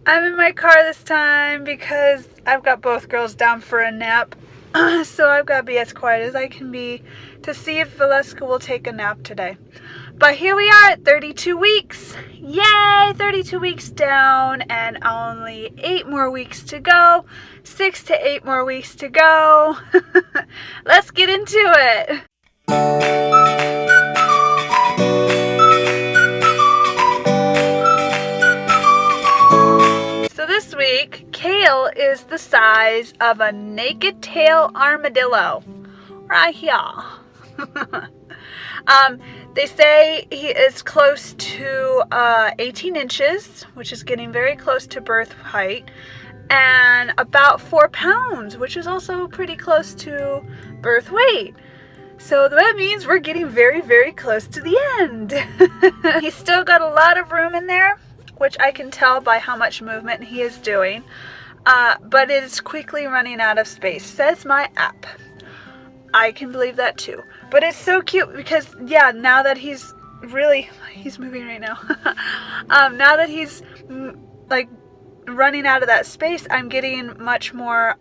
I'm in my car this time because I've got both girls down for a nap. So I've got to be as quiet as I can be to see if Valeska will take a nap today. But here we are at 32 weeks. Yay! 32 weeks down and only 8 more weeks to go. 6 to 8 more weeks to go. Let's get into it. So this week, Cael is the size of a naked tail armadillo. Right here. They say he is close to 18 inches, which is getting very close to birth height, and about 4 pounds, which is also pretty close to birth weight. So that means we're getting very, very close to the end. He's still got a lot of room in there, which I can tell by how much movement he is doing, but it is quickly running out of space, says my app. I can believe that too. But it's so cute because, yeah, now that he's moving right now. Now that he's like running out of that space, I'm getting much more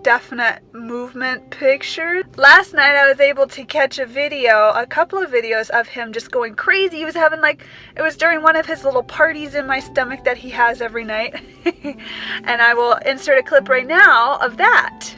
definite movement pictures. Last night I was able to catch a couple of videos of him just going crazy. He was having it was during one of his little parties in my stomach that he has every night. And I will insert a clip right now of that.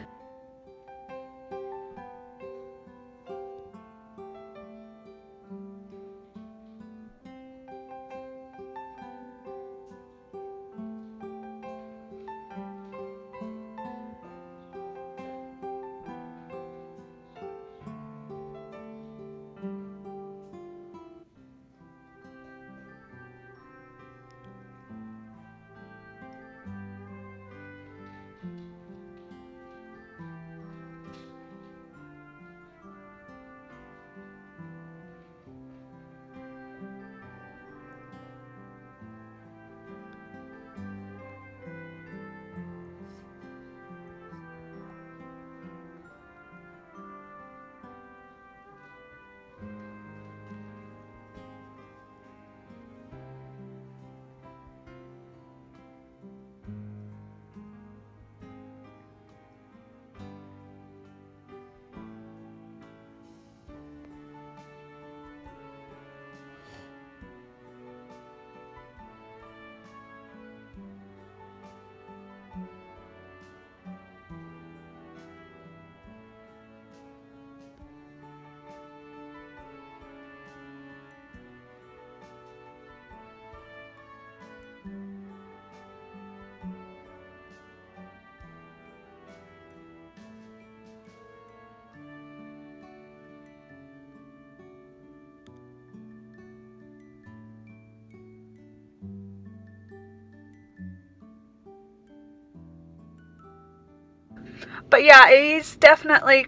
But yeah, he's definitely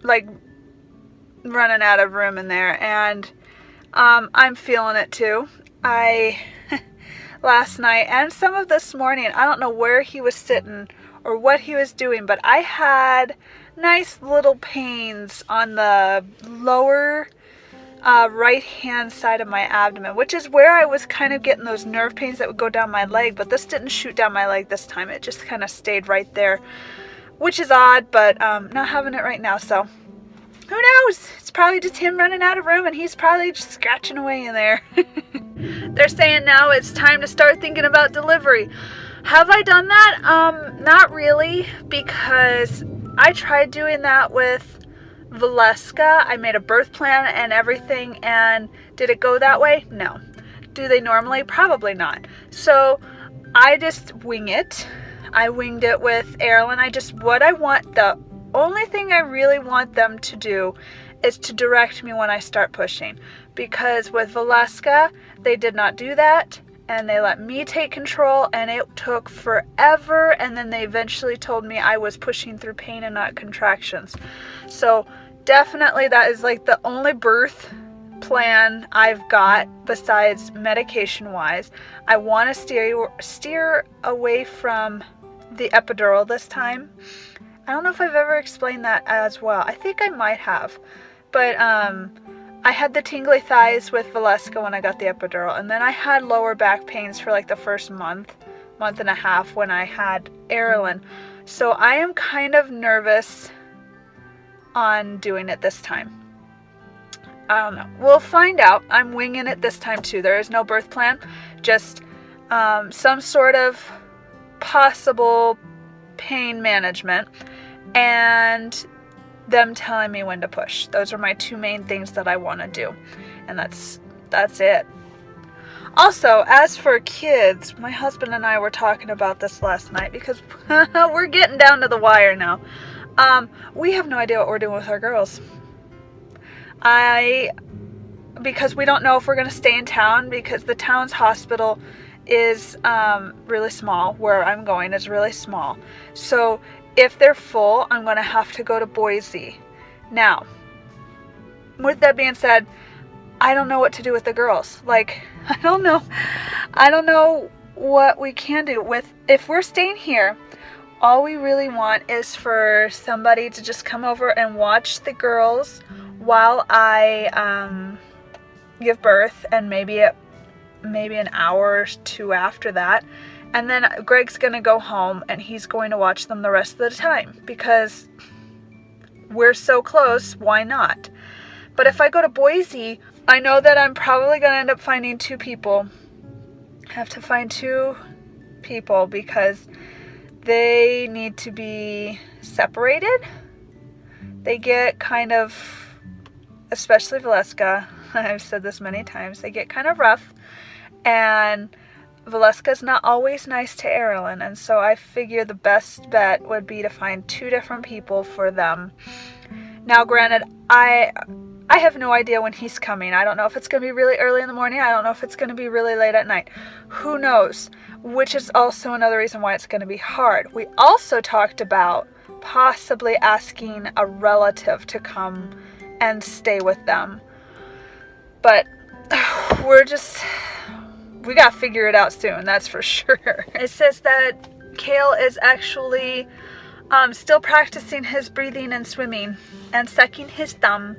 running out of room in there, and I'm feeling it too. Last night and some of this morning, I don't know where he was sitting or what he was doing, but I had nice little pains on the lower right hand side of my abdomen, which is where I was kind of getting those nerve pains that would go down my leg, but this didn't shoot down my leg this time. It just kind of stayed right there, which is odd, but not having it right now, so who knows? It's probably just him running out of room, and he's probably just scratching away in there. They're saying now it's time to start thinking about delivery. Have I done that? Not really, because I tried doing that with Valeska. I made a birth plan and everything, and did it go that way? No. Do they normally? Probably not. So I just wing it. I winged it with Erlen. The only thing I really want them to do is to direct me when I start pushing. Because with Valeska, they did not do that, and they let me take control, and it took forever, and then they eventually told me I was pushing through pain and not contractions. So definitely that is the only birth plan I've got besides medication wise. I want to steer away from the epidural this time. I don't know if I've ever explained that as well. I think I might have, but I had the tingly thighs with Valeska when I got the epidural, and then I had lower back pains for the first month month and a half when I had Erilyn. So I am kind of nervous on doing it this time. I don't know. We'll find out. I'm winging it this time too. There is no birth plan. Just some sort of possible pain management and them telling me when to push. Those are my two main things that I want to do. And that's it. Also, as for kids, my husband and I were talking about this last night because we're getting down to the wire now. We have no idea what we're doing with our girls. Because we don't know if we're going to stay in town because the town's hospital is really small. Where I'm going is really small. So if they're full, I'm going to have to go to Boise. Now, with that being said, I don't know what to do with the girls. Like, I don't know what we can do with, if we're staying here, all we really want is for somebody to just come over and watch the girls while I give birth, and maybe an hour or two after that. And then Greg's gonna go home and he's going to watch them the rest of the time because we're so close, why not? But if I go to Boise, I know that I'm probably gonna end up finding two people. I have to find two people because they need to be separated. They get kind of, especially Valeska, I've said this many times, they get kind of rough, and Valeska's not always nice to Erilyn, and so I figure the best bet would be to find two different people for them. Now, granted, I have no idea when he's coming. I don't know if it's going to be really early in the morning. I don't know if it's going to be really late at night. Who knows? Which is also another reason why it's going to be hard. We also talked about possibly asking a relative to come and stay with them. But we got to figure it out soon, that's for sure. It says that Cael is actually still practicing his breathing and swimming and sucking his thumb.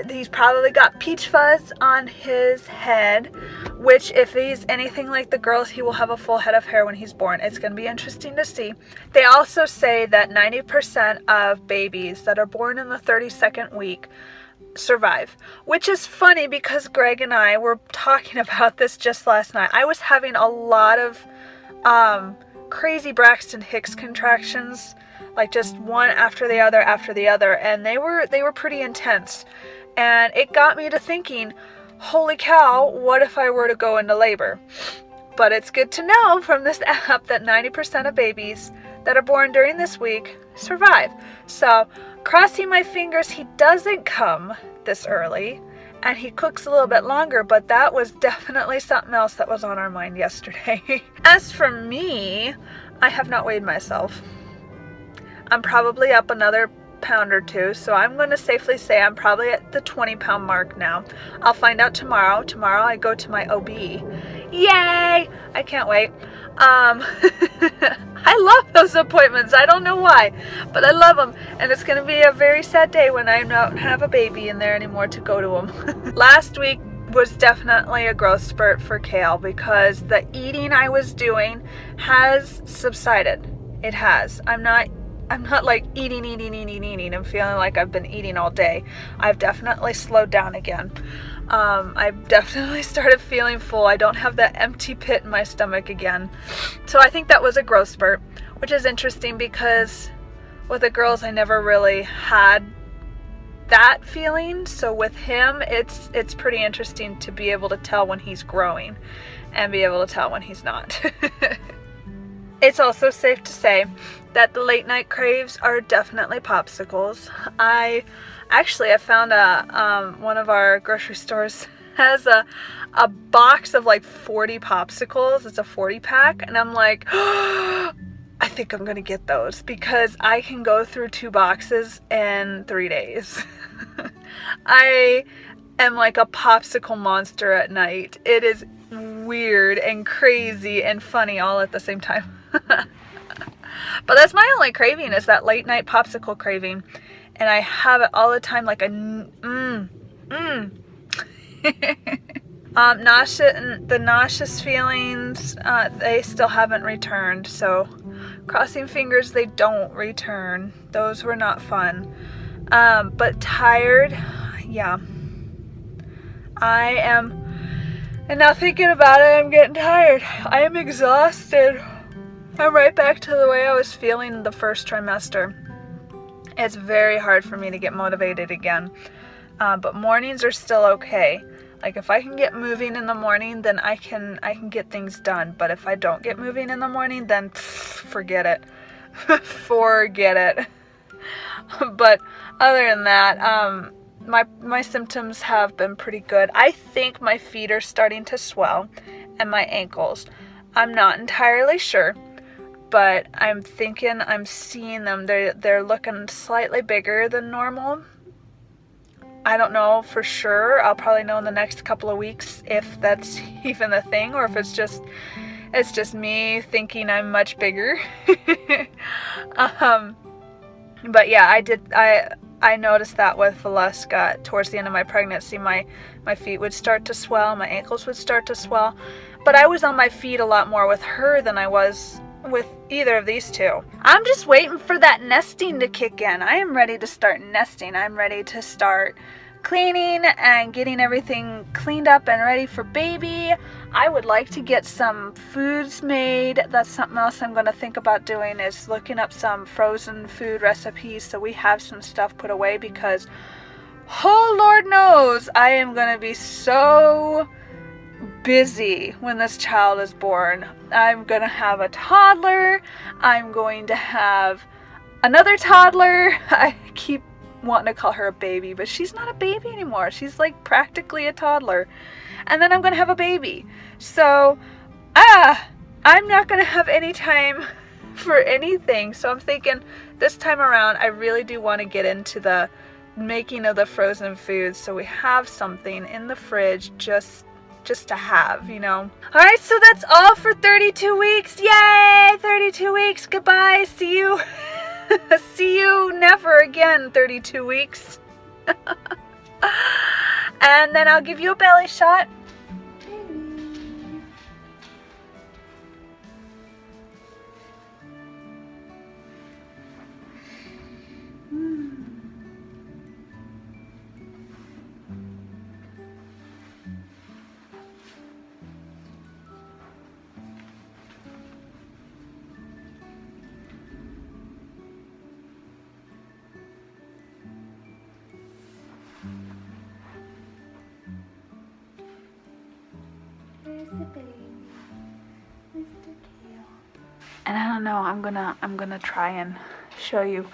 He's probably got peach fuzz on his head, which if he's anything like the girls, he will have a full head of hair when he's born. It's going to be interesting to see. They also say that 90% of babies that are born in the 32nd week survive, which is funny because Greg and I were talking about this just last night. I was having a lot of crazy Braxton Hicks contractions, like just one after the other, and they were pretty intense, and it got me to thinking, holy cow, what if I were to go into labor? But it's good to know from this app that 90% of babies that are born during this week survive. So crossing my fingers he doesn't come this early and he cooks a little bit longer, but that was definitely something else that was on our mind yesterday. As for me, I have not weighed myself. I'm probably up another pound or two, so I'm going to safely say I'm probably at the 20-pound mark now. I'll find out tomorrow. Tomorrow I go to my OB. Yay! I can't wait. I love those appointments. I don't know why, but I love them. And it's going to be a very sad day when I don't have a baby in there anymore to go to them. Last week was definitely a growth spurt for Cael because the eating I was doing has subsided. It has. I'm not like eating. I'm feeling like I've been eating all day. I've definitely slowed down again. I've definitely started feeling full. I don't have that empty pit in my stomach again. So I think that was a growth spurt, which is interesting because with the girls I never really had that feeling. So with him, it's pretty interesting to be able to tell when he's growing and be able to tell when he's not. It's also safe to say that the late night craves are definitely popsicles. I found one of our grocery stores has a box of like 40 popsicles. It's a 40 pack, and I'm like, oh, I think I'm gonna get those because I can go through 2 boxes in 3 days. I am like a popsicle monster at night. It is weird and crazy and funny all at the same time. But that's my only craving, is that late night popsicle craving, and I have it all the time, like a The nauseous feelings, they still haven't returned, so crossing fingers they don't return. Those were not fun. But tired, yeah. I am, and now thinking about it, I'm getting tired. I am exhausted. I'm right back to the way I was feeling the first trimester. It's very hard for me to get motivated again. But mornings are still okay. Like if I can get moving in the morning, then I can get things done. But if I don't get moving in the morning, then forget it. Forget it. But other than that, my symptoms have been pretty good. I think my feet are starting to swell and my ankles. I'm not entirely sure, but I'm thinking I'm seeing them. They're looking slightly bigger than normal. I don't know for sure. I'll probably know in the next couple of weeks if that's even a thing or if it's just me thinking I'm much bigger. But yeah, I noticed that with Valeska towards the end of my pregnancy. My feet would start to swell, my ankles would start to swell. But I was on my feet a lot more with her than I was with either of these two. I'm just waiting for that nesting to kick in. I am ready to start nesting. I'm ready to start cleaning and getting everything cleaned up and ready for baby. I would like to get some foods made. That's something else I'm going to think about doing, is looking up some frozen food recipes so we have some stuff put away, because oh Lord knows I am going to be so busy when this child is born. I'm going to have a toddler. I'm going to have another toddler. I keep wanting to call her a baby, but she's not a baby anymore. She's like practically a toddler. And then I'm going to have a baby. So, I'm not going to have any time for anything. So I'm thinking this time around, I really do want to get into the making of the frozen foods so we have something in the fridge just to have, you know. All right, so that's all for 32 weeks. Yay, 32 weeks. Goodbye. See you. See you never again, 32 weeks. And then I'll give you a belly shot. And I don't know, I'm gonna try and show you.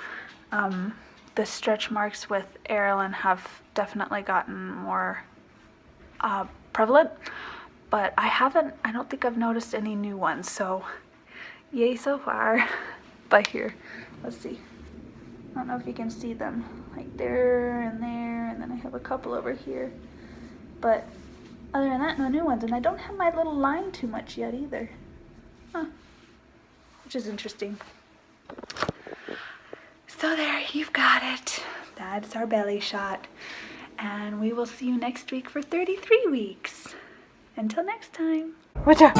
The stretch marks with Erilyn have definitely gotten more prevalent, but I don't think I've noticed any new ones, so yay so far. But here, let's see. I don't know if you can see them, like there, and then I have a couple over here. But other than that, no new ones, and I don't have my little line too much yet either. Huh. Which is interesting. So there, you've got it. That's our belly shot. And we will see you next week for 33 weeks. Until next time. What's up?